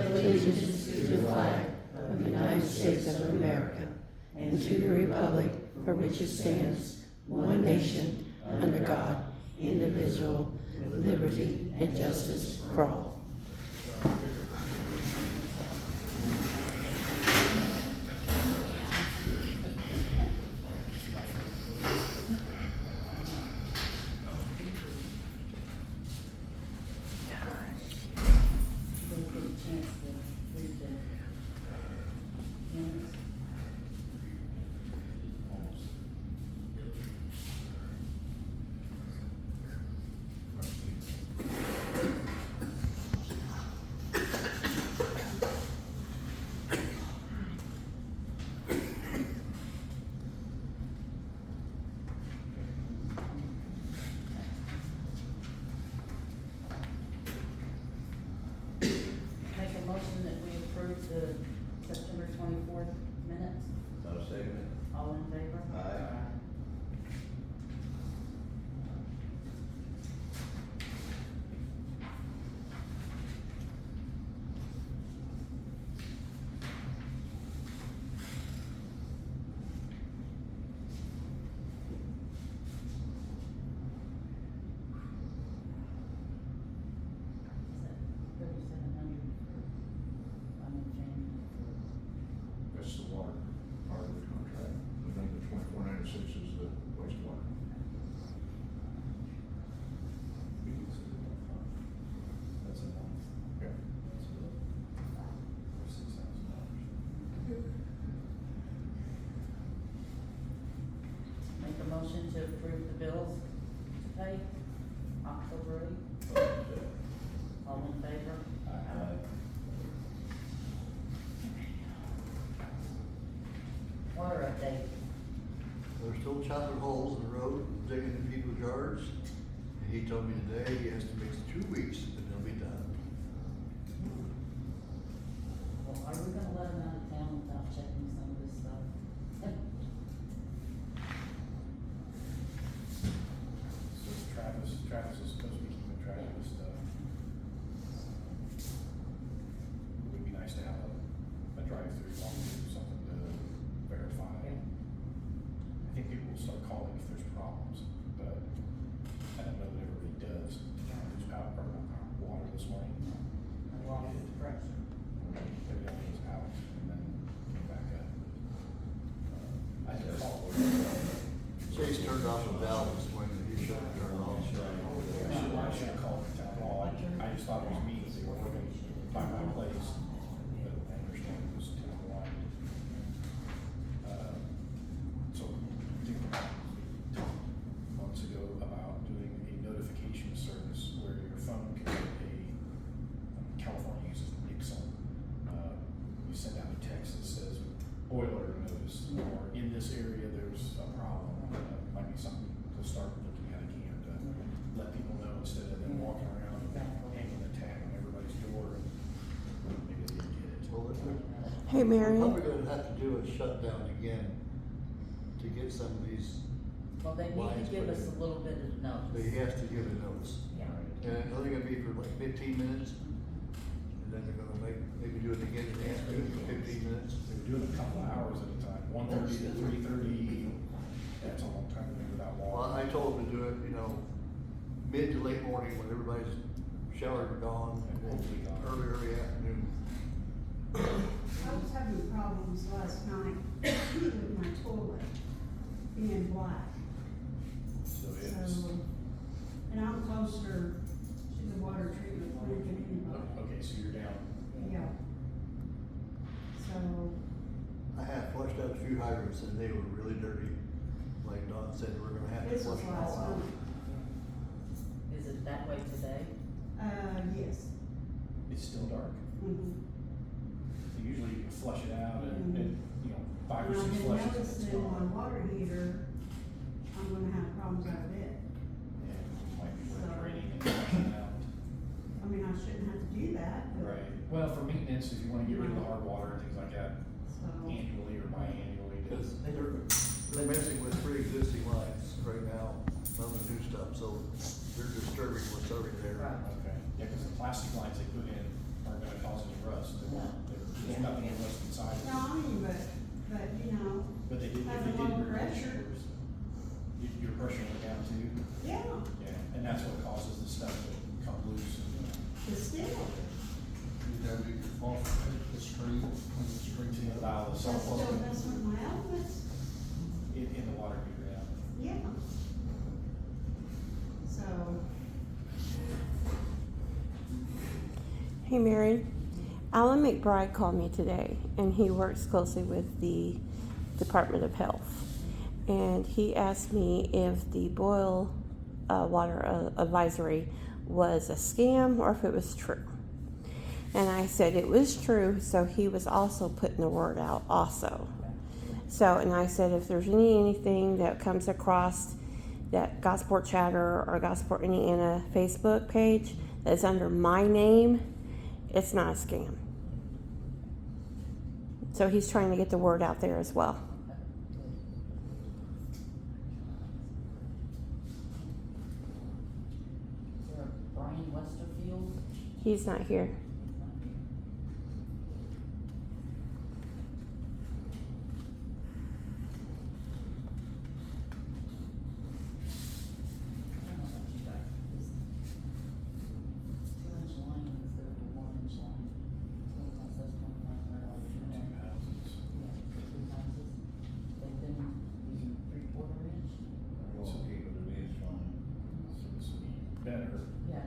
Allegiance to the flag of the United States of America and to the republic for which it stands, one nation, under God, indivisible, with liberty and justice for all. The September 24th minutes. No second. All in favor? Aye. That's the water part of the contract. I think the 2496 is the wastewater. That's a month. Yeah. That's $6,000. Make a motion to approve the bills to pay October 8th. All in favor? Aye. Water update. There's still chopping holes in the road, digging in people's yards, and he told me today he estimates 2 weeks and they'll be done. Well, are we gonna let them out of town without checking some of this stuff? So Travis is supposed to be keeping track of this stuff. It would be nice to have a drive-through, or something to verify. Yeah. I think people will start calling if there's problems, but I don't know that everybody does. There's water this morning. A lot of pressure. Everything was out and then came back up. I just called. Chase turned off the valve this morning, he should have turned off. I should have called the town hall. I just thought it was me, they were working by my place, but I understand it was town-wide. So, we talked months ago about doing a notification service where your phone can get California uses Nixon. You send out a text that says boiler notice, or in this area there's a problem. Might be something to start looking at again to let people know instead of them walking around and hanging a tag on everybody's door and maybe they didn't get it. Well, Hey, Mary. What we're gonna have to do is shut down again to get some of these, Well, they need Lines to give put us in. a little bit of notice. he has to give a notice. Yeah. And it's only gonna be for like 15 minutes, and then they're gonna maybe do it again in the afternoon for 15 minutes. They were doing a couple of hours at a time, 1:30 to 3:30. That's a long time to be without Well, water. I told him to do it, mid to late morning when everybody's showered and gone, and then early afternoon. I was having problems last night with my toilet being black. So it's, So, and I'm closer to the water treatment plant than anybody. okay, so you're down. Yeah. So, I have flushed out a few hydrants and they were really dirty. Like Don said, we're gonna have to this was flush them last all out. night. Is it that way today? Yes. It's still dark. Mhm. Usually you can flush it out and 5 or And 6 I've been flushes, it's noticing my gone. water heater, I'm gonna have problems out of it. Yeah, might be worth So- draining and flushing out. I mean, I shouldn't have to do that, but. Right, well, for maintenance, if you wanna get rid of the hard water and things like that, So, annually or biannually, Cause they're messing with 3 existing lines right now, none of the new stuff, so they're disturbing what's already there. Right. okay, yeah, cause the plastic lines they put in aren't gonna cause any rust. There's Yeah. nothing rust inside No, of I mean, but, you know, it. But they did, if Have they a did low your pressure. your pressure went down too. yeah, Yeah, and that's what causes the stuff to come loose. but still, You gotta be off the street, when the street's To allow the that's salt still messing with my elements, in the water meter, yeah. yeah. So, Hey Mary, Alan McBride called me today, and he works closely with the Department of Health. And he asked me if the boil water advisory was a scam or if it was true. And I said it was true, so he was also putting the word out also. So, and I said if there's anything that comes across that Gosport Chatter or Gosport Indiana Facebook page that's under my name, it's not a scam. So he's trying to get the word out there as well. Is there a Brian Westerfield? He's not here. So this would be better. Yeah,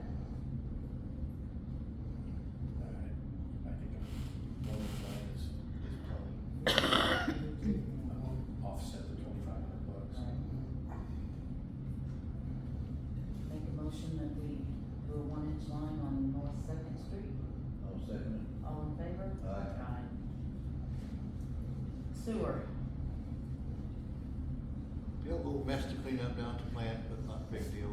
I think a loan plan is probably offset the $2,500. make a motion that we do a 1-inch line on North Second Street. I'll second All in favor? Aye. Sewer, it. A little mess to clean up down at the plant, but not a big deal.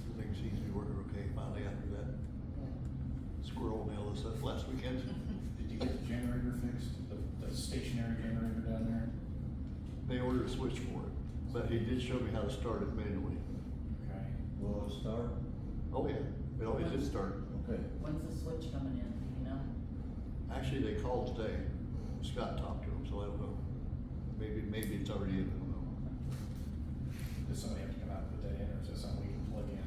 Everything seems to be working okay finally after that squirrel nail us up last weekend. Did you get the generator fixed, the stationary generator down there? They ordered a switch for it, but he did show me how to start it manually. Okay. Will it start? Oh, yeah, it always did start. Okay. when's the switch coming in, do you know? Actually, they called today. Scott talked to him, so I don't know. Maybe it's already in, I don't know. Does somebody have to come out and put that in, or is that something we can plug in?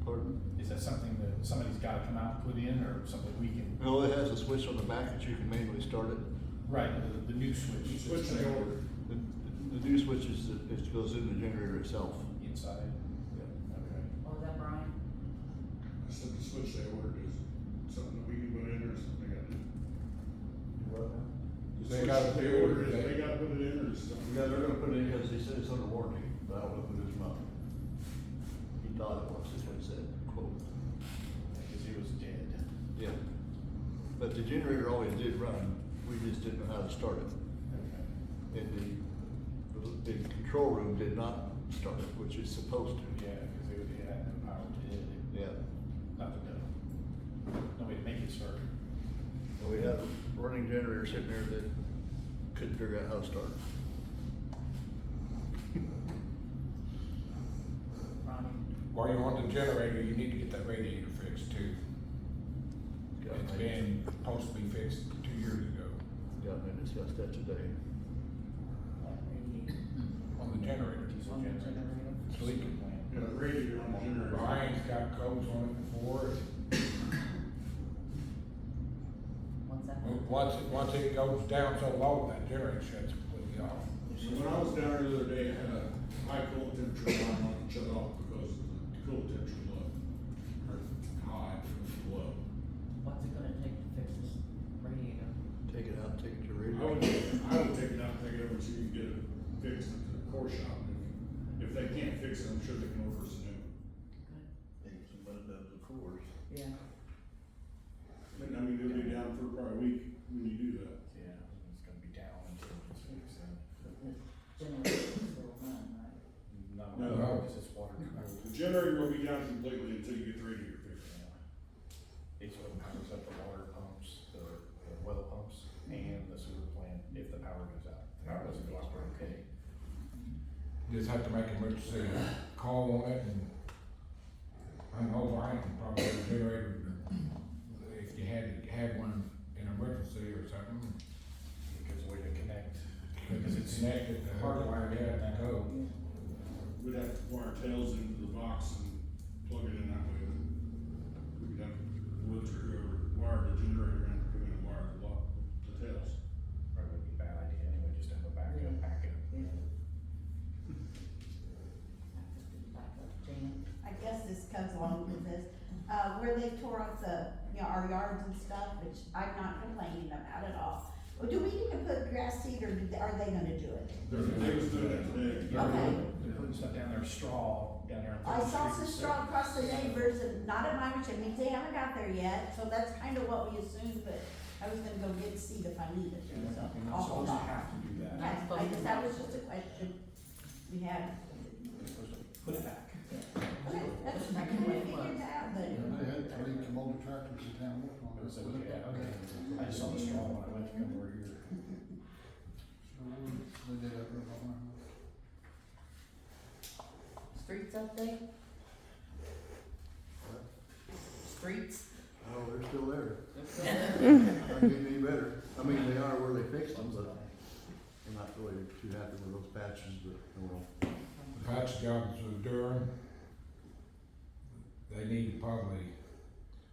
Pardon? Is that something that somebody's gotta come out and put in, or something we can? No, it has a switch on the back that you can manually start it. Right, the new switch. Switch they ordered. The new switch is, it goes in the generator itself. Inside? Okay. Oh, is that Brian? I said the switch they ordered is something that we can put in or something they gotta do. They gotta They do ordered it. it, they gotta put it in or something. Yeah, they're gonna put it in because they said it's under warranty, but I don't know if it is or not. He thought it was, that's what he said, quote. Because it was dead. Yeah. But the generator always did run, we just didn't know how to start it. Okay. And the control room did not start it, which it's supposed to. Yeah, because it had no power to it, Yeah. nothing to, no way to make it start. And we had a running generator sitting there that couldn't figure out how to start. Ronnie? While you're on the generator, you need to get that radiator fixed too. It's been supposed to be fixed 2 years ago Yeah, and discussed that today. What radiator? on the generator. Diesel On the generator. generator? It's leaking. Yeah, the radiator on the generator. Brian's got codes on it before. What's that? Once it goes down so low, that generator shuts completely off. So when I was down there the other day, I had a high coolant temperature line on it, shut off because the coolant temperature was low. Or high, it was low. What's it gonna take to fix this radiator? Take it out, take it to I radio. would take it out, take it over, so you can get it fixed at the core shop. If they can't fix it, I'm sure they can order us a new. Take somebody down to the cores. Yeah. But I mean, it'll be down for probably a week when you do that. Yeah, it's gonna be down until it's fixed. The generator still run, right? No, No. because it's water cooled. The generator will be down completely until you get the radiator fixed. It's what powers up the water pumps, the well pumps, and the sewer plant if the power goes out. If the power doesn't go out, we're okay. Just have to make an emergency call on it and I don't know, Brian can probably get the generator to disconnect it, the hardwire it at the code. We'd have to wire tails into the box and plug it in that way. We'd have Woods or whoever wire the generator in, come in and wire the tails. Probably wouldn't be a bad idea anyway, just to have a backup packet. Jan? I guess this comes along with this, where they tore up our yards and stuff, which I'm not complaining about at all. Do we need to put grass seed, or are they gonna do it? They was doing that today. Okay. They're putting stuff down there, straw down there. on I Third saw Street, some so- straw across the neighbors, and not at mine, which means they haven't got there yet, so that's kind of what we assumed, but I was gonna go get seed if I needed to, so You're I'll not hold supposed to on. have to do that. Okay, that was just a question we had. You're supposed to put it back. Okay, that's, I kind of figured that, but. They had three Kubota tractors in town working on it. So, yeah, okay. I just saw the straw when I went to come over here. They did that real well. Streets update? Streets? Oh, they're still there. Not getting any better. I mean, they are where they fixed them, but I'm not really too happy with those patches, but, well. The patch jobs with Durham, they need to probably,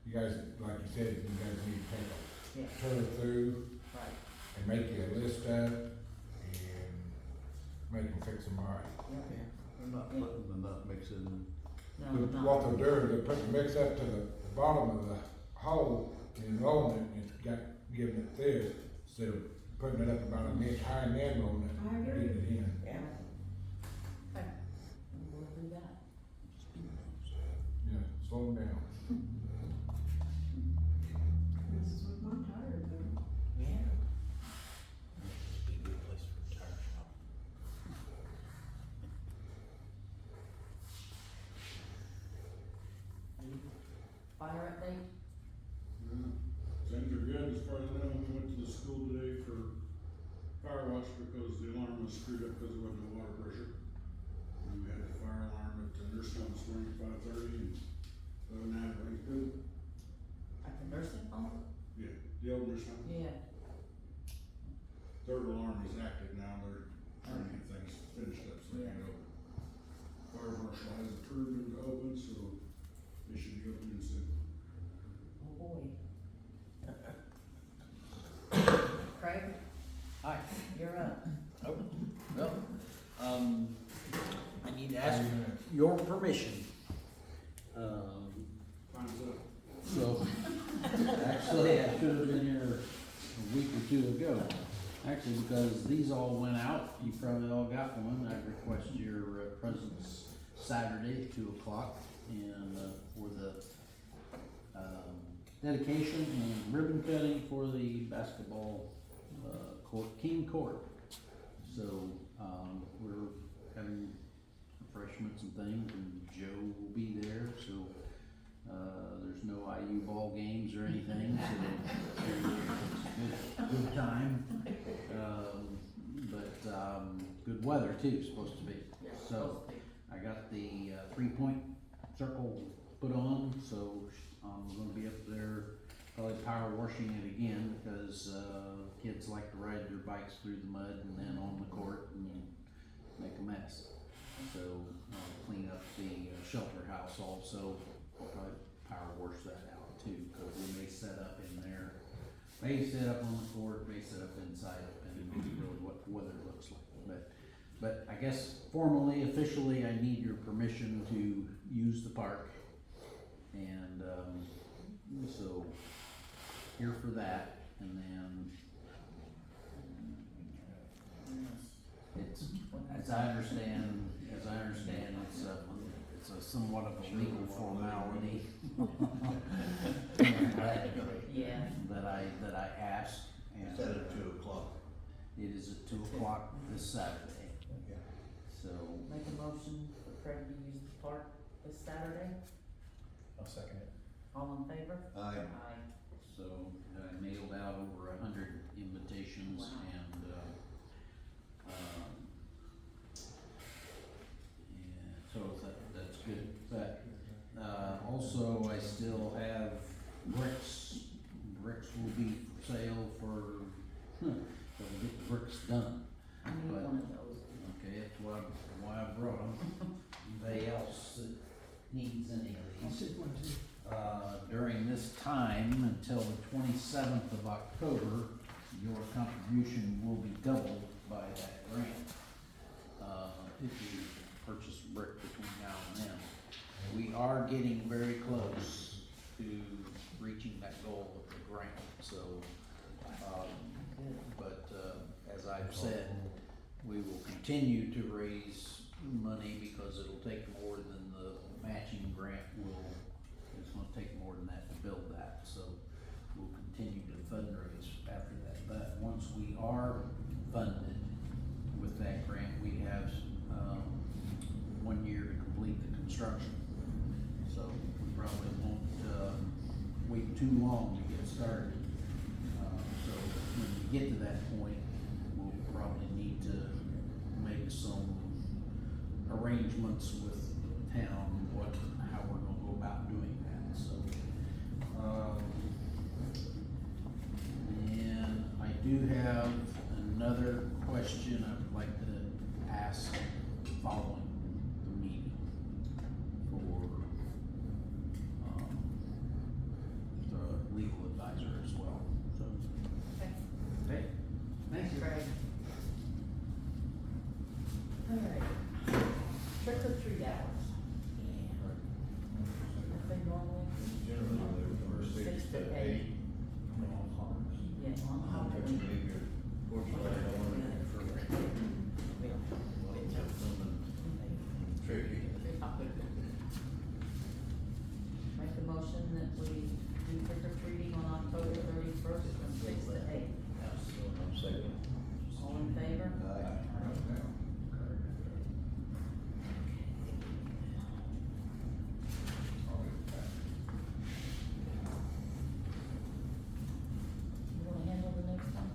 you guys, like you said, you guys need to take Yeah. a tour through Right. and make you a list up and make them fix them right. They're not putting the nut mix in. No, What no. they're doing, they put the mix up to the bottom of the hole and rolling it, and it's got, giving it this, instead of putting it up about an inch high and then rolling it, I agree. getting it in. Yeah. Okay, we'll do that. Yeah, slow them down. This is with my tire, though. Yeah. Be a good place for a tire shop. Fire update? Things are good as far as I know. We went to the school today for fire watch because the alarm was screwed up because there wasn't no water pressure. And we had the fire alarm at the nursery this morning at 5:30, and other than that, everything's good. At the nursing home? Yeah, the old nursery home. Yeah. Third alarm is active now. They're trying to get things finished up so they can open. Fire marshal has approved them to open, so they should be opening soon. Oh, boy. Craig, Hi. you're up. Oh, no. I need to ask your permission. Time's up. So, actually, I should have been here a week or two ago. Actually, because these all went out, you probably all got one. I request your presence Saturday at 2 o'clock and, for the, dedication and ribbon cutting for the basketball, court, King Court. So, we're having refreshments and things, and Joe will be there, so, there's no IU ball games or anything, so it's a good time. Good weather too, supposed to be. Yeah, So, supposed to be. I got the, 3-point circle put on, so I'm gonna be up there probably power washing it again, because, kids like to ride their bikes through the mud and then on the court and make a mess. So, I'll clean up the shelter house also, I'll probably power wash that out too, cause we may set up in there, may set up on the court, may set up inside, depending on really what the weather looks like. But I guess formally, officially, I need your permission to use the park. And, so, here for that, and then, it's, as I understand, it's a somewhat of a legal formality. Yeah. That I asked, and It's at 2 o'clock. it is at 2 o'clock this Saturday, so. Make a motion for Craig to use the park this Saturday. I'll second it. All in favor? Aye. Aye. So I mailed out over 100 invitations. Wow. And so that's good. But, also I still have bricks. Bricks will be for sale for, so we'll get the bricks done. need But- one of those. Okay, that's why I brought them. Anybody else that needs any of I'll these? take one too. During this time until the 27th of October, your contribution will be doubled by that grant. If you purchase brick between now and then. We are getting very close to reaching that goal of the grant, so, as I've said, we will continue to raise money because it'll take more than the matching grant will, it's gonna take more than that to build that, so we'll continue to fundraise after that. But once we are funded with that grant, we have, 1 year to complete the construction. So we probably won't, wait too long to get started. So when we get to that point, we'll probably need to make some arrangements with town, how we're gonna go about doing that, so. And I do have another question I would like to ask following the meeting for, the legal advisor as well, so. Okay. Okay, thank you. Craig. Alright, trick or treat hours. They normally, Generally, they're first 6 to 8. Yeah, on Halloween. Tricky. Make a motion that we do trick or treating on October 31st from 6 to 8. I'm second. All in favor? Aye. You wanna handle the next one?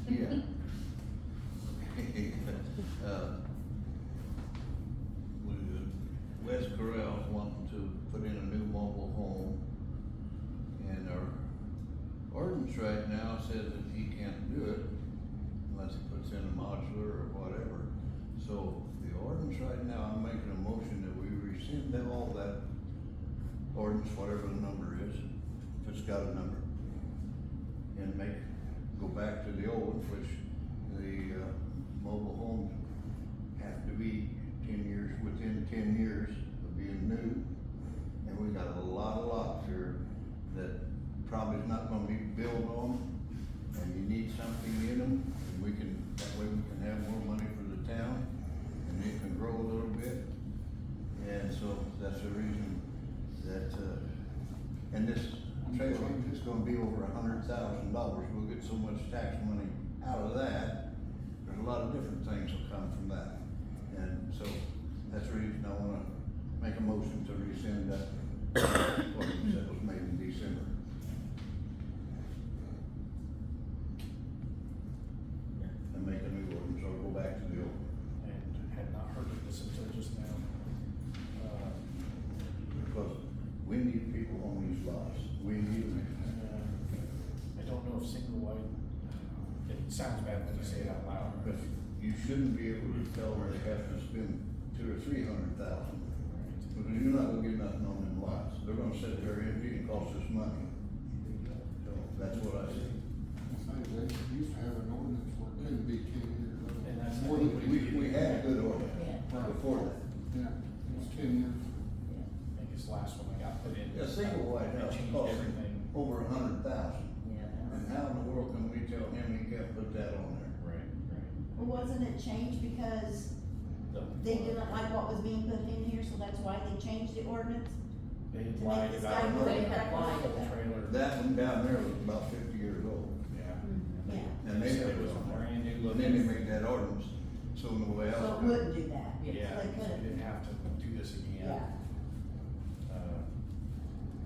Yeah. Wes Corral's wanting to put in a new mobile home. And our ordinance right now says that he can't do it unless he puts in a modular or whatever. So the ordinance right now, I'm making a motion that we rescind all that ordinance, whatever the number is, if it's got a number. And go back to the old one, which the, mobile homes have to be 10 years, within 10 years of being new. And we got a lot of lots here that probably is not gonna be built on, and you need something in them, and that way we can have more money for the town, and it can grow a little bit. And so that's the reason that, and this trailer is gonna be over $100,000. We'll get so much tax money out of that. There's a lot of different things will come from that. And so that's the reason I wanna make a motion to rescind that ordinance that was made in December. And make a new ordinance, or go back to the old. And had not heard of this until just now. Because we need people on these lots. We need them. I don't know if single wide, it sounds bad when you say it out loud. But you shouldn't be able to tell where they have to spend $200,000 or $300,000. Because you're not gonna get nothing on them lots. They're gonna sit there empty and cost us money. So that's what I see. They used to have an ordinance where it couldn't be 10 years. And that's More than We had a good ordinance Yeah. before that. Yeah, it was 10 years. I think this last one I got put in. A single wide They house changed costs everything. over $100,000. Yeah. And how in the world can we tell him he can't put that on there? Right. Well, wasn't it changed because they didn't like what was being put in here, so that's why they changed the ordinance? They had To lied make this about guy it. move They it had back lied on. The trailer. That one down there was about 50 years old. Yeah. Yeah, And they said put it was on a there. brand new And then they looking. made that ordinance, so nobody else. so it could. wouldn't do that. Yeah. Yeah, They so we couldn't. didn't have to do this again. Yeah.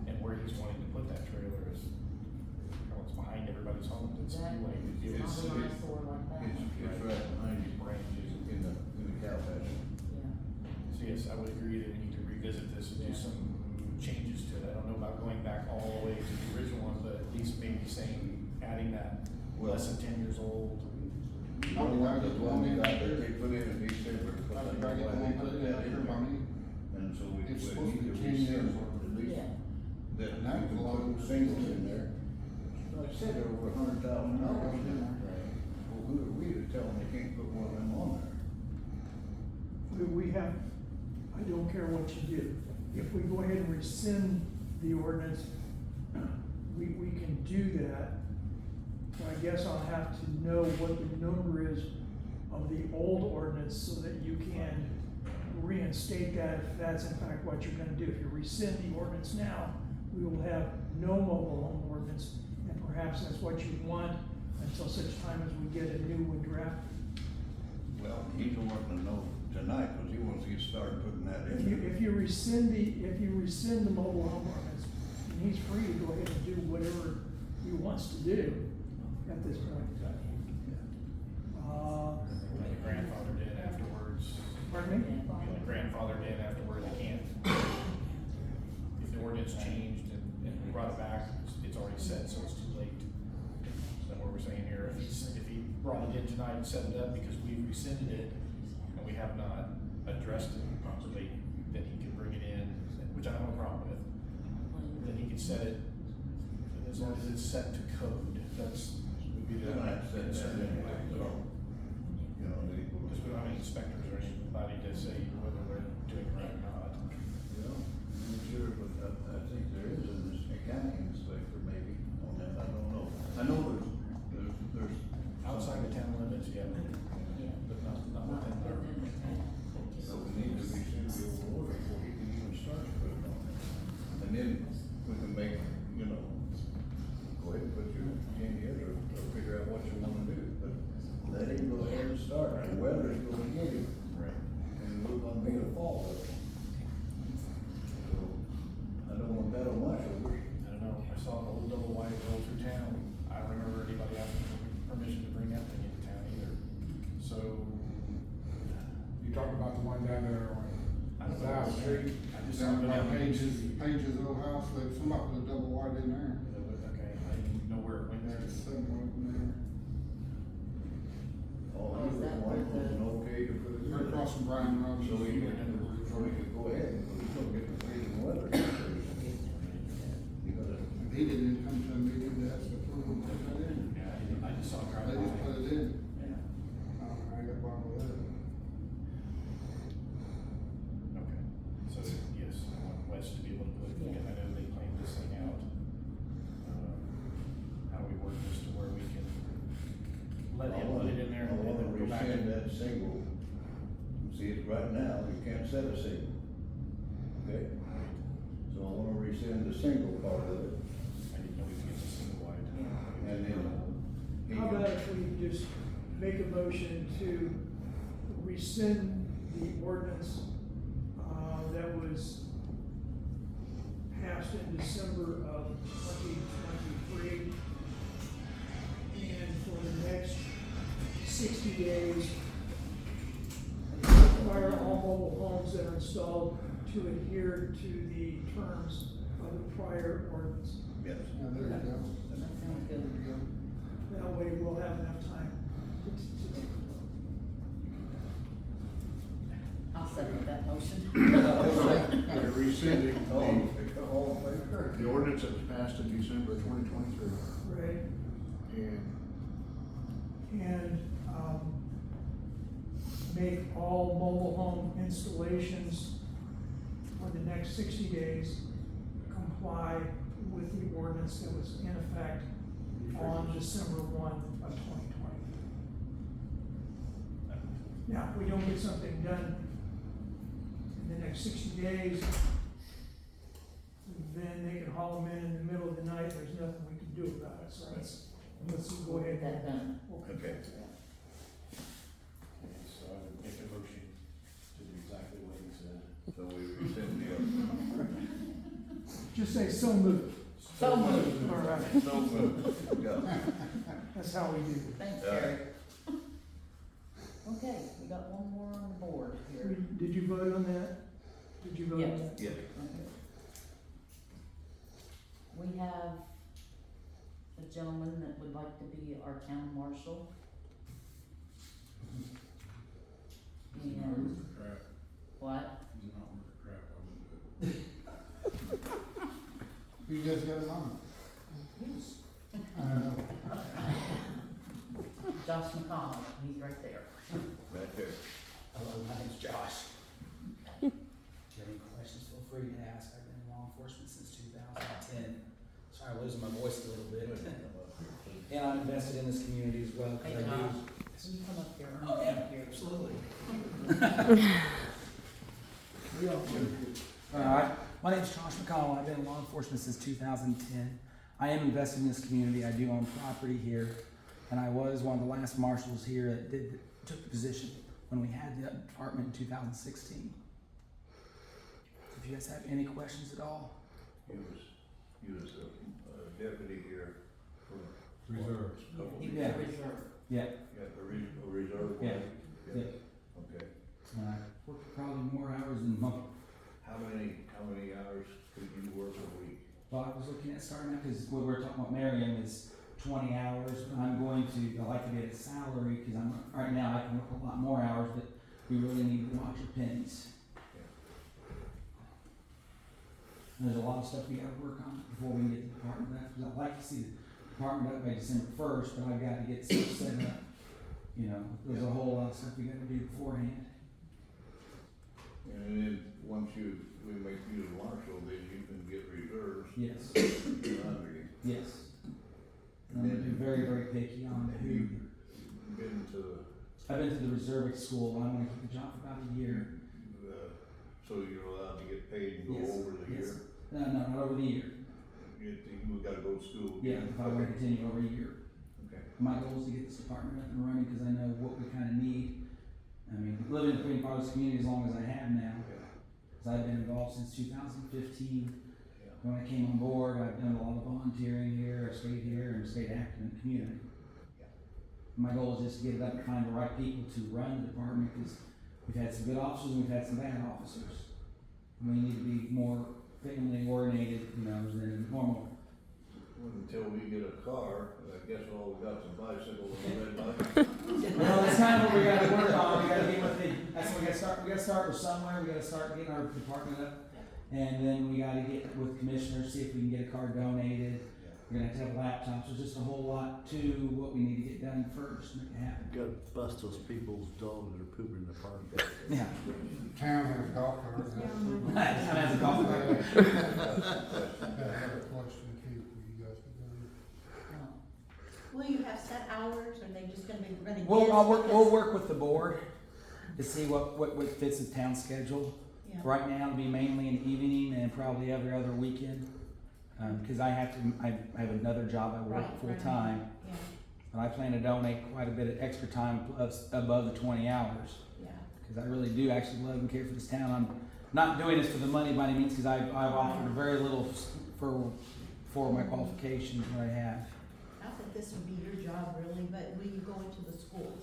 And where he's wanting to put that trailer is, it's behind everybody's homes. It's Exactly. like, It's It's- not an eyesore like that. It's right behind you, brand new. in the cow pasture. Yeah. So yes, I would agree that we need to revisit this and do Yeah. some changes to it. I don't know about going back all the way to the original one, but at least maybe saying, adding that Well- less than 10 years old. The You don't want the one that they put in December, because I I know think I get why the they one put put in that out in here by there. me. And so we It's need supposed to to be 10 rescind years. at least, Yeah. that And you that was can a lot put of singles in there. Like I said, they're over $100,000. Well, who are we to tell them they can't put one of them on there? We have, I don't care what you do, if we go ahead and rescind the ordinance, we can do that. So I guess I'll have to know what the number is of the old ordinance so that you can reinstate that if that's in fact what you're gonna do. If you rescind the ordinance now, we will have no mobile home ordinance, and perhaps that's what you want until such time as we get a new one drafted. Well, he's wanting to know tonight, because he wants to get started putting that in there. If you rescind the mobile home ordinance, then he's free to go ahead and do whatever he wants to do at this point in time. Like a grandfathered in afterwards. Pardon me? Be like grandfathered in afterward, they can't. If the ordinance changed and brought it back, it's already set, so it's too late. Is that what we're saying here? If he brought it in tonight and set it up because we rescinded it, and we have not addressed it properly, then he can bring it in, which I don't have a problem with. Then he can set it, as long as it's set to code, that's, would be the. Then I'd set that in there, so, you know, they. Because we don't have any inspectors or anybody to say whether they're doing it right or not. Yeah, I'm sure, but I think there is a county inspector maybe on that, I don't know. I know there's. Outside the town limits, yeah, but not within our. So we need to rescind the old order before he can even start to put it on there. And then we can make, you know, go ahead and put your agenda or figure out what you wanna do, but let him go ahead and start, the weather's gonna get him. Right. And we're gonna be the fall of it. So, I don't want that on my shoulders. I don't know, I saw an old double wide roll through town, I don't remember anybody asking for permission to bring that thing into town either, so. You talking about the one down there I on don't know. South Street? I just saw Down it by down there. Page's old house, somebody put a double wide in there. Okay, I didn't know where it went There's to. somewhere in there. All Oh, he is that was wanting where was the- an okay to put it in. Right across from Brian Rogers. So we could go ahead and we're gonna get the freezing weather. You gotta, He didn't even come to a meeting to ask the approval to put that in. Yeah, I just saw it drive They just by. put it in. Yeah, I got a problem with that. okay, so yes, I want Wes to be able to put, Yeah. and I know they planned this thing out. How we work this to where we can let him put it in there I and wanna then go back rescind and. that single. See, it's right now, you can't set a single. Okay? So I wanna rescind the single part of it, I didn't know we could get the single wide. and then. he How can- about if we just make a motion to rescind the ordinance, that was passed in December of 2023. And for the next 60 days, require all mobile homes that are installed to adhere to the terms of the prior ordinance. Yes. Yeah, there you go. That sounds good. That way we'll have enough time to I'll second that motion. They're rescinding All in favor? the ordinance that was passed in December of 2023. right? And And, make all mobile home installations for the next 60 days comply with the ordinance that was in effect on December 1 of 2020. Now, if we don't get something done in the next 60 days, then they can haul them in the middle of the night, there's nothing we can do about it, so let's go ahead. Get that done. Okay. So I would make a motion to do exactly what he said. So we rescind the other. Just say so moved. So moved. All right, So moved. Yeah. that's how we do it. Thanks, Yeah. Gary. Okay, we got one more on the board here. Did you vote on that? Did you vote on Yes. that? Yeah. Okay. We have a gentleman that would like to be our town marshal. He's not worth the crap, What? he's not worth the crap, I wouldn't do it. You just got it on. I know. Josh McConnell, he's right there. Right there. Hello, my name's Josh. If you have any questions, feel free to ask. I've been in law enforcement since 2010. Sorry, I'm losing my voice a little bit. And I'm invested in this community as well. 'Cause Hey, I do. Josh, can you come up here? Oh, yeah, absolutely. All right, my name's Josh McConnell. I've been in law enforcement since 2010. I am invested in this community. I do own property here, and I was one of the last marshals here that took the position when we had the department in 2016. If you guys have any questions at all? He was a deputy here for. Reserve. He was Yeah. a reserve. Yeah. Yeah, a reserve. Yeah. Yeah. Yeah. Okay. Worked probably more hours than most. How many hours could you work a week? Well, I was looking at starting out, because what we're talking about Marion is 20 hours, but I like to get a salary, because right now I can work a lot more hours, but we really need to watch our pennies. And there's a lot of stuff we gotta work on before we can get the department up, because I'd like to see the department up by December 1st, but I've got to get stuff set up. You know, there's a whole lot of stuff we gotta do beforehand. And then once we make you the marshal, then you can get reserves Yes, under you. yes. And I'm gonna be very, very picky on Have who. you been to I've been to the reserve school, and I'm gonna keep the job for about a year. so you're allowed to get paid and go Yes, over the yes. year? No, not over the year. You gotta go to school Yeah, again? if I want to continue over a year. Okay. My goal is to get this department up and running, because I know what we kind of need. I mean, living in the Queen Providence community as long as I have now, because I've been involved since 2015. Yeah. When I came on board, I've done a lot of volunteering here, I stayed here and stayed active in the community. Yeah. My goal is just to get it up and find the right people to run the department, because we've had some good officers and we've had some bad officers. And we need to be more family oriented, than normal. Until we get a car, I guess all we got is a bicycle and a red bike. Well, that's kind of what we gotta work on. We gotta get with that's what we gotta start. We gotta start with somewhere. We gotta start getting our department up. And then we gotta get with commissioners, see if we can get a car donated. We're gonna have to have laptops. There's just a whole lot to what we need to get done first to make it happen. Gotta bust those people's dogs that are pooping in the park. Yeah. Town has a golf cart. Town has a golf cart. I have a question too for you guys. Will you have set hours, or are they just gonna be running? We'll work with the board to see what fits the town schedule. Yeah. Right now, it'll be mainly in the evening and probably every other weekend. Because I have another job I work Right, full right. time. Yeah, And I plan to donate quite a bit of extra time above the 20 hours. yeah. Because I really do actually love and care for this town. I'm not doing this for the money by any means, because I've offered very little for my qualifications that I have. Not that this would be your job really, but will you go into the schools?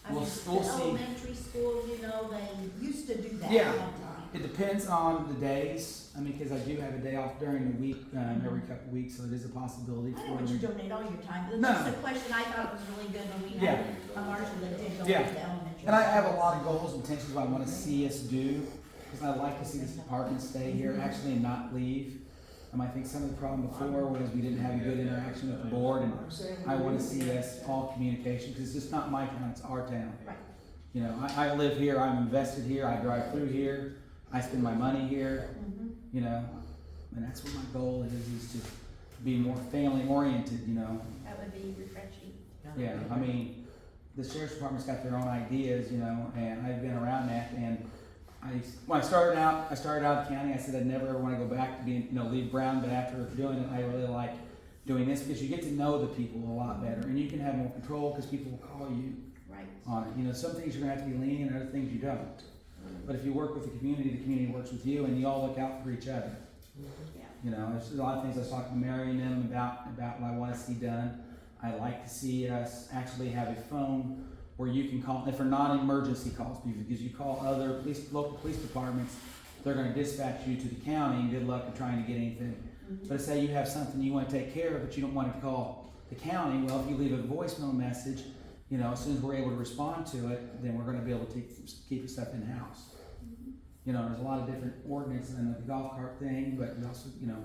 I We'll mean, see. the elementary schools, they used to do that Yeah. one time. It depends on the days. I mean, because I do have a day off during the week, every couple of weeks, so it is a possibility I don't for want you me. to donate all your time, but it's No. just a question I thought was really good when we Yeah. had a marshal that did go Yeah. into the elementary. And I have a lot of goals and intentions what I want to see us do, because I'd like to see this department stay here, actually not leave. I think some of the problem before was we didn't have a good interaction with the board, and I want to see us all communication, because it's just not my town, it's our town. Right. I live here, I'm invested here, I drive through here, I spend my money here, Mhm. and that's what my goal is to be more family oriented, That would be refreshing. Yeah, the sheriff's department's got their own ideas, and I've been around that, and when I started out the county, I said I'd never ever want to go back to being, leave Brown, but after doing it, I really like doing this, because you get to know the people a lot better, and you can have more control, because people will call you Right. on it. Some things you're gonna have to be lenient, and other things you don't. But if you work with the community works with you, and you all look out for each other. Yeah. There's a lot of things I was talking to Mary and them about what I want to see done. I'd like to see us actually have a phone where you can call, if for non-emergency calls, because you call other local police departments, they're gonna dispatch you to the county, and good luck in trying to get anything. But say you have something you wanna take care of, but you don't want to call the county, well, if you leave a voicemail message, You know, as soon as we're able to respond to it, then we're gonna be able to keep the stuff in-house. You know, there's a lot of different ordinances and the golf cart thing, but we also, you know,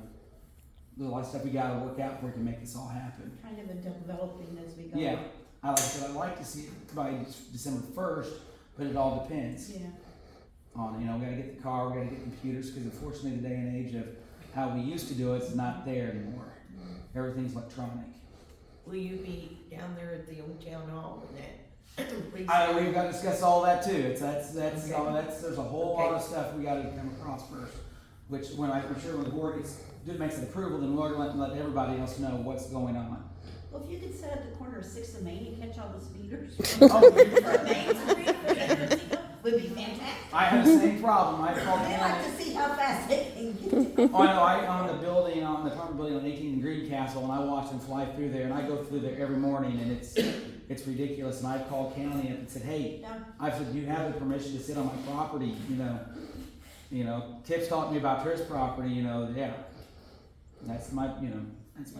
there's a lot of stuff we gotta work out before we can make this all happen. Kind of a developing as we go. Yeah, I'd like to see it by December 1st, but it all depends Yeah. on, you know, we gotta get the car, we gotta get computers, because unfortunately the day and age of how we used to do it is not there anymore. Everything's electronic. Will you be down there at the old town hall and that? Please. We've got to discuss all that too. That's Okay. there's a whole lot of stuff we got to come across first. Which when I'm sure when the board makes an approval, then we're going to let everybody else know what's going on. Well, if you could set up the corner of 6th and Main and catch all the speeders. Oh, For Main Street, would be fantastic. I have the same problem. I called They like county. to see how fast they can get. Oh, I know. I own the apartment building on 18th and Greencastle, and I watch them fly through there, and I go through there every morning, and it's ridiculous. And I've called county up and said, hey, Yeah. I said, you have the permission to sit on my property, you know, Tip's talking to me about his property, yeah. That's my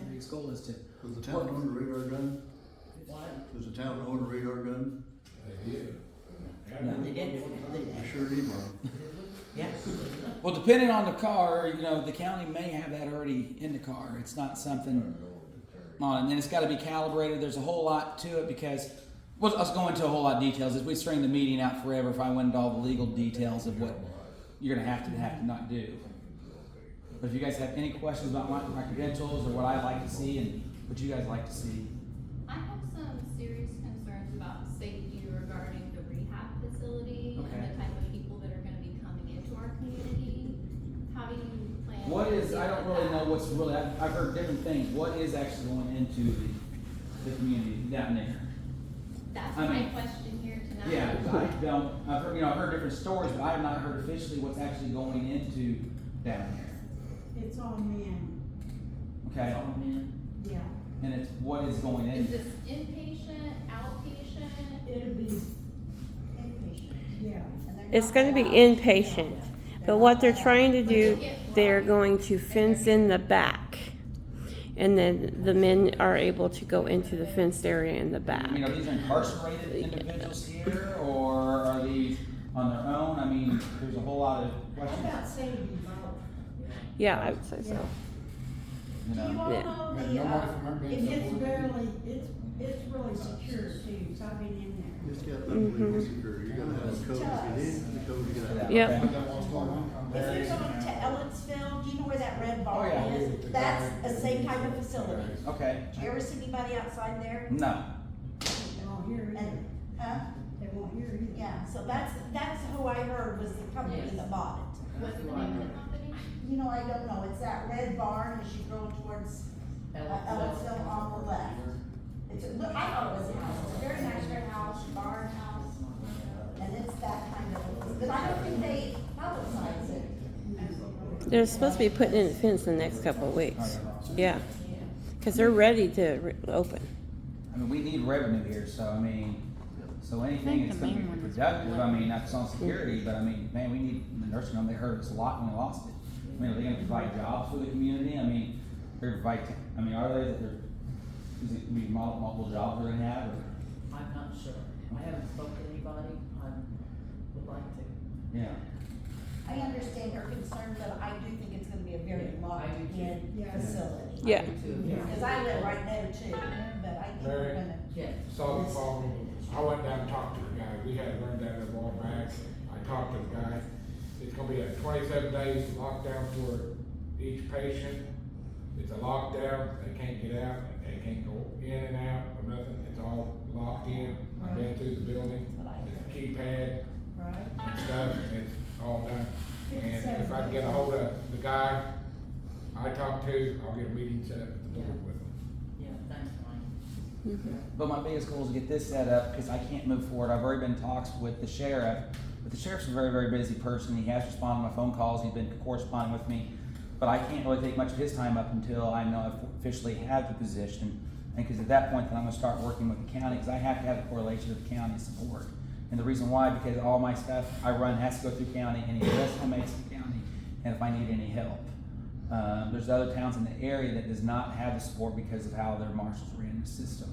biggest goal is to. Does the town own a radar gun? Does the town own a radar gun? They did. They did. I sure need one. Yeah. Well, depending on the car, the county may have that already in the car. It's not something on it. And then it's got to be calibrated. There's a whole lot to it because, well, let's go into a whole lot of details. If we string the meeting out forever, if I went into all the legal details of what you're going to have to not do. But if you guys have any questions about my credentials or what I like to see and what you guys like to see. I have some serious concerns about safety regarding the rehab facility Okay. and the type of people that are gonna be coming into our community. How do you plan? I don't really know what's really, I've heard different things. What is actually going into the community down there? That's I my mean, question here tonight. Yeah, I've heard different stories, but I have not heard officially what's actually going into down there. It's all men, Okay? yeah. And it's what is going Is in. this inpatient, outpatient? It'll be, Inpatient. yeah. And they're It's not gonna be allowed. inpatient, but what they're trying to do, they're going to fence in the back. And then the men are able to go into the fenced area in the back. I mean, are these incarcerated individuals here, or are these on their own? I mean, there's a whole lot of I'm questions. about saying both. Yeah, I would say so. You Do you know, all Yeah. know And the, nobody from our It's band. barely, it's really secure too, so I've been in there. It's got unbelievable security. You're gonna have a code to get in, and a code to get out. Yep. Find out what's going on. if you're going to Ellisville, do you know where that red bar Oh, yeah. is? That's the same type of facility. okay. Do you ever see anybody outside there? No. They won't hear either. And, huh? They won't hear either. Yeah, so that's who I heard was the company Yes. that bought it. What's the name of the company? You know, I don't know, it's that red barn as you go towards Ellisville on the left. Look, I thought it was a house, it's a very nice red house, barn house, and it's that kind of, but I don't think they publicize it. They're supposed to be putting in a fence in the next couple of weeks. Yeah, because they're ready to open. I mean, we need revenue here, so I mean, anything that's gonna be productive, I mean, not just on security, but I mean, man, we need the nursing home. They hurt us a lot when we lost it. I mean, are they gonna provide jobs for the community? I mean, are they, is it gonna be multiple jobs we're gonna have, or? I'm not sure. I haven't spoken to anybody. I would like to. Yeah. I understand your concern, but I do think it's gonna be a very I do too. locked-in Yeah. facility. Yeah. I do too. Cause I live right there too, but I think we're Mary? gonna. Yeah. Saw the phone, I went down and talked to the guy, we had learned that a while back, I talked to the guy. It's gonna be a 27 days lockdown for each patient. It's a lockdown, they can't get out, they can't go in and out or nothing, it's all locked in. I've been through the building, it's a keypad Right? and stuff, and it's all done. And if I can get a hold of the guy I talked to, I'll get a meeting set up at the board with him. Yeah, thanks, Mike. But my biggest goal is to get this set up because I can't move forward. I've already been in talks with the sheriff, but the sheriff's a very, very busy person. He has responded to my phone calls. He's been corresponding with me, but I can't really take much of his time up until I know I've officially have the position. And because at that point, then I'm gonna start working with the county because I have to have a correlation with the county support. And the reason why, because all my stuff I run has to go through county, any estimates in county, and if I need any help. There's other towns in the area that does not have the support because of how their marshals ran the system.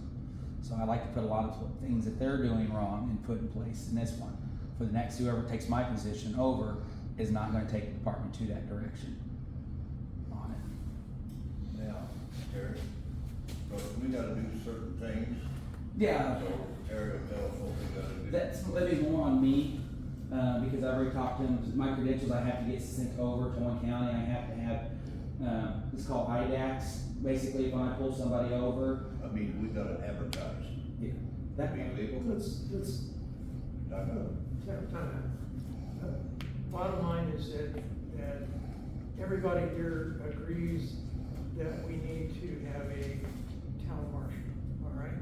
So I like to put a lot of things that they're doing wrong and put in place in this one. For the next, whoever takes my position over is not gonna take the department to that direction on it. Now, Terry, so we gotta do certain things, Yeah, so Terry will tell us what we gotta do. that's maybe more on me, because I've already talked to them. My credentials, I have to get sent over to one county. I have to have, it's called IDAX. Basically, if I pull somebody over, I mean, we gotta advertise. yeah, that, Be legal. Let's, Not gonna- bottom line is that everybody here agrees that we need to have a town marshal, all right?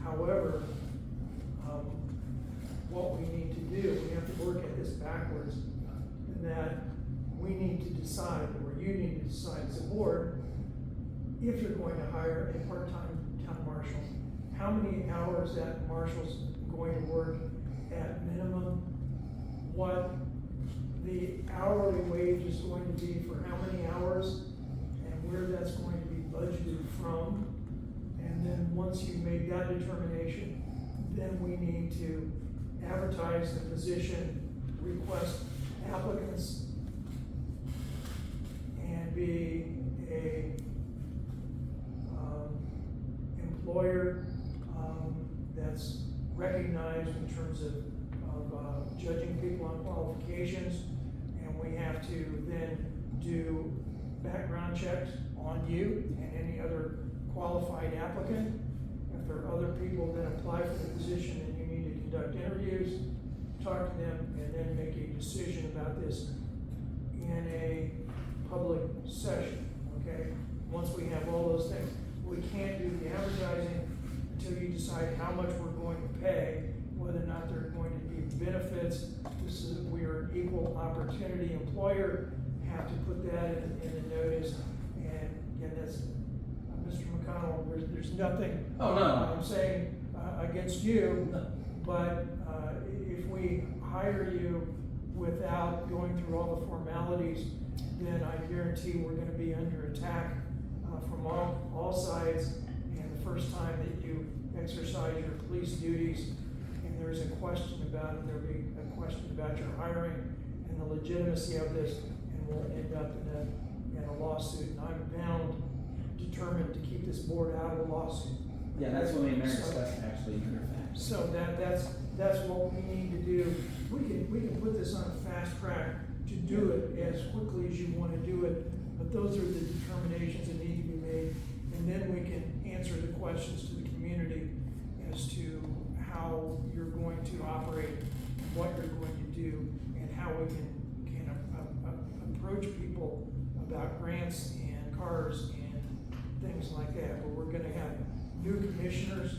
However, what we need to do, we have to work at this backwards, in that we need to decide, or you need to decide as a board, if you're going to hire a part-time town marshal, how many hours that marshal's going to work at minimum, what the hourly wage is going to be for how many hours, and where that's going to be budgeted from. And then once you've made that determination, then we need to advertise the position, request applicants, and be a employer that's recognized in terms of judging people on qualifications. And we have to then do background checks on you and any other qualified applicant. If there are other people that apply for the position, then you need to conduct interviews, talk to them, and then make a decision about this in a public session, okay? Once we have all those things, we can't do the advertising until you decide how much we're going to pay, whether or not there are going to be benefits. This is, we are an equal opportunity employer, have to put that in the notice. And again, that's, Mr. McConnell, there's nothing. Oh, no. I'm saying, against you, but, if we hire you without going through all the formalities, then I guarantee we're gonna be under attack, from all sides. And the first time that you exercise your police duties, and there's a question about it, there'll be a question about your hiring and the legitimacy of this, and we'll end up in a lawsuit. And I'm determined to keep this board out of a lawsuit. yeah, that's what me and Mary discussed actually, matter of fact. So that's what we need to do. We can put this on a fast track to do it as quickly as you wanna do it, but those are the determinations that need to be made. And then we can answer the questions to the community as to how you're going to operate, what you're going to do, and how we can approach people about grants and cars and things like that. But we're gonna have new commissioners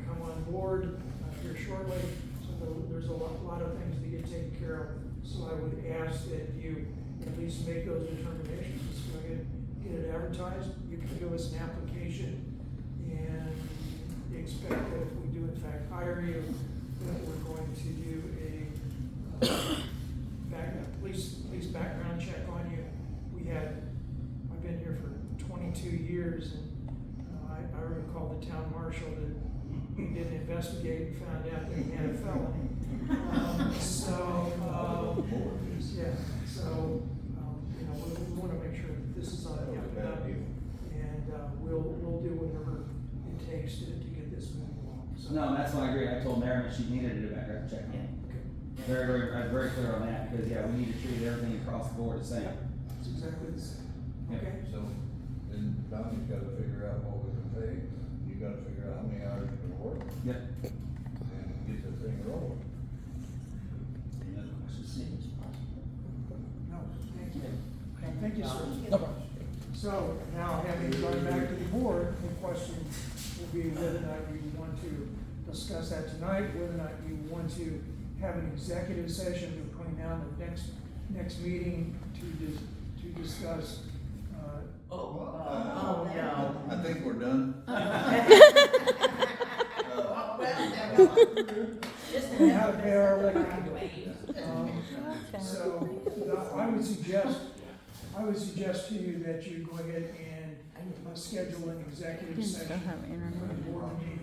come on board here shortly, so there's a lot of things to get taken care of. So I would ask that you at least make those determinations. Let's go ahead and get it advertised. You can give us an application and expect that if we do in fact hire you, that we're going to do a police background check on you. I've been here for 22 years, and I recall the town marshal that he didn't investigate and found out that he had a felony. We wanna make sure that this is on the up and up, and we'll do whatever it takes to get this moving along. So- No, that's what I agree. I told Mary that she needed to do a background check. Okay. I'm very clear on that, because, yeah, we need to treat everything across the board the same. That's exactly the same. Yeah. Okay? So, then Tommy's gotta figure out what we can pay, you gotta figure out how many hours you can work, Yep. and get the thing rolling. Any other questions? No, thank you. Thank you, sir. No problem. So now, having gone back to the board, the question will be whether or not you want to discuss that tonight, whether or not you want to have an executive session between now and the next meeting to discuss, I think we're done. how to pay our electric bill. So, I would suggest to you that you go ahead and schedule an executive session. For the board meeting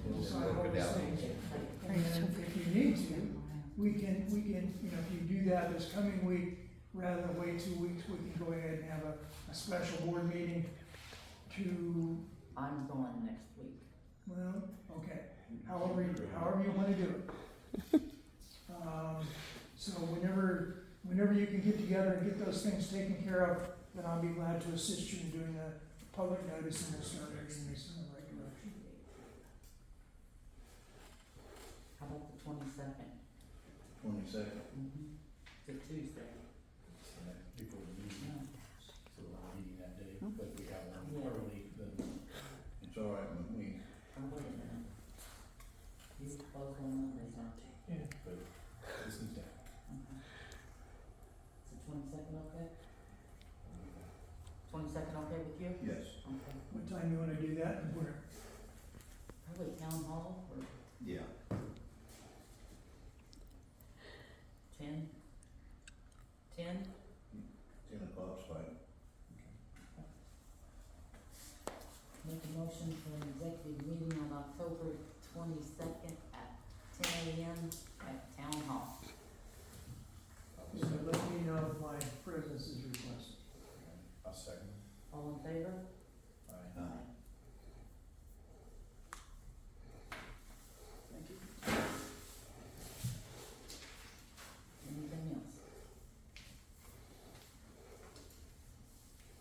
to decide all these things. And if you need to, we can, you know, if you do that this coming week, rather than wait 2 weeks, we can go ahead and have a special board meeting to, I'm going next week. well, okay, however you wanna do it. So whenever you can get together and get those things taken care of, then I'll be glad to assist you in doing the public notice and we'll start moving this in the right direction. How about the 22nd? 22nd. It's a Tuesday. Before the meeting, Yeah. so we'll have a meeting that day, but we have one early, then. It's all right with me. Oh, wait a minute. These close on Mondays, aren't they? Yeah. But this needs to happen. Okay. Is the 22nd okay? 22nd okay with you? Yes. Okay. What time you wanna do that and where? Probably town hall or Yeah. 10? 10? 10 o'clock's fine. Make a motion for an executive meeting on October 22nd at 10 a.m. at Town Hall. So let me know if my presence is requested. I'll second. All in favor? Aye. Aye. Thank you. Anything else?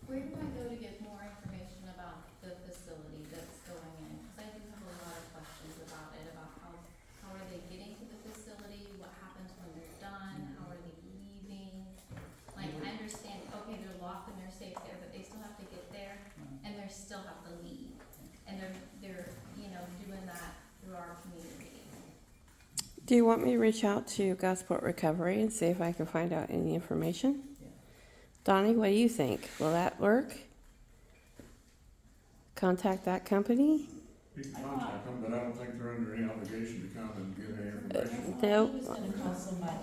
Where do I go to get more information about the facility that's going in? Because I do have a lot of questions about it, about how are they getting to the facility, what happens when they're done, how are they leaving? Like, I understand, okay, they're locked and they're safe there, but they still have to get there and they still have to leave. And they're, you know, doing that through our community. Do you want me to reach out to Gosport Recovery and see if I can find out any information? Yeah. Donnie, what do you think? Will that work? Contact that company? You can contact them, but I don't think they're under any obligation to come and give any information. No. He was gonna call somebody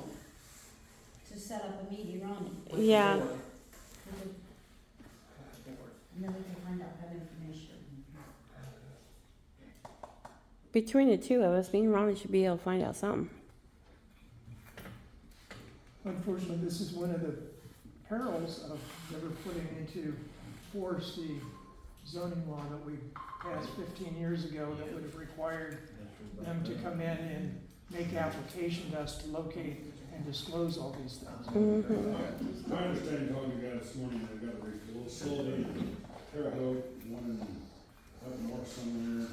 to set up a meeting, Ronnie, With the Yeah. board. and With the board. then we can find out that information. Between the two of us, me and Ronnie should be able to find out something. Unfortunately, this is one of the perils of never putting into force the zoning law that we passed 15 years ago that would have required them to come in and make application to us to locate and disclose all these things. Mm-hmm. My understanding, talking to the guy this morning, they've got a little facility in Terre Haute, one up north somewhere,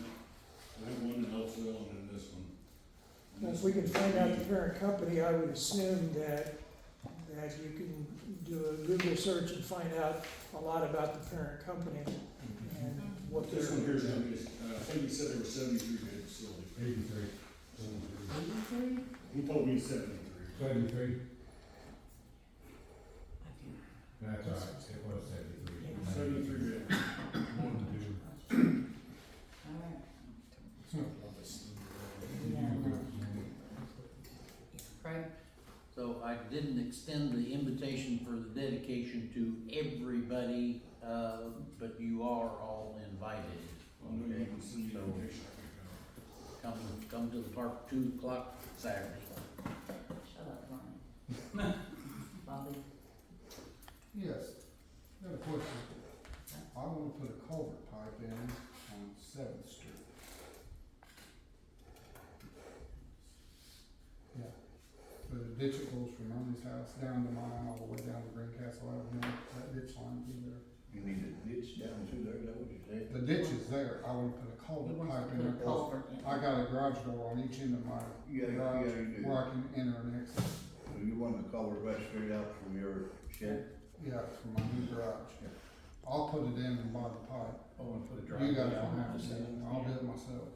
I think one in Ellisville and then this one. And Well, this if we can one- find out the parent company, I would assume that you can do a Google search and find out a lot about the parent company and what This one they're. here's, I think he said there were 73 bed facility. 83. He told me 73. 73? I can- That's all right, it was 73. 73 bed. All right. It's not one of us. Yeah, no. Craig? So I didn't extend the invitation for the dedication to everybody, but you are all invited. Well, no, you can send me the information. Come to the park 2 o'clock Saturday. Shut up, Ronnie. Bobby? Yes, got a question. I wanna put a culvert pipe in on 7th Street. Yeah, the ditch that goes from Ernie's house down to mine, all the way down to Greencastle Avenue, that ditch line through there. You need a ditch down through there, is that what you said? The ditch is there, I wanna put a He culvert wants pipe to in put there, a 'cause culvert in. I got a garage door on each end of my Yeah, garage, yeah, you do. where I can enter and exit. So you want the culvert right straight out from your shed? Yeah, from my new garage. I'll put it in and buy the pipe. Oh, and put a You driveway guys down don't there. have to do it, I'll do it myself.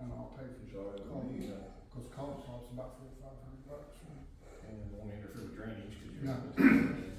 And I'll pay for It's all right with me, cause culvert pipe's about $4,500. And it won't interfere with drainage, cause No. you're.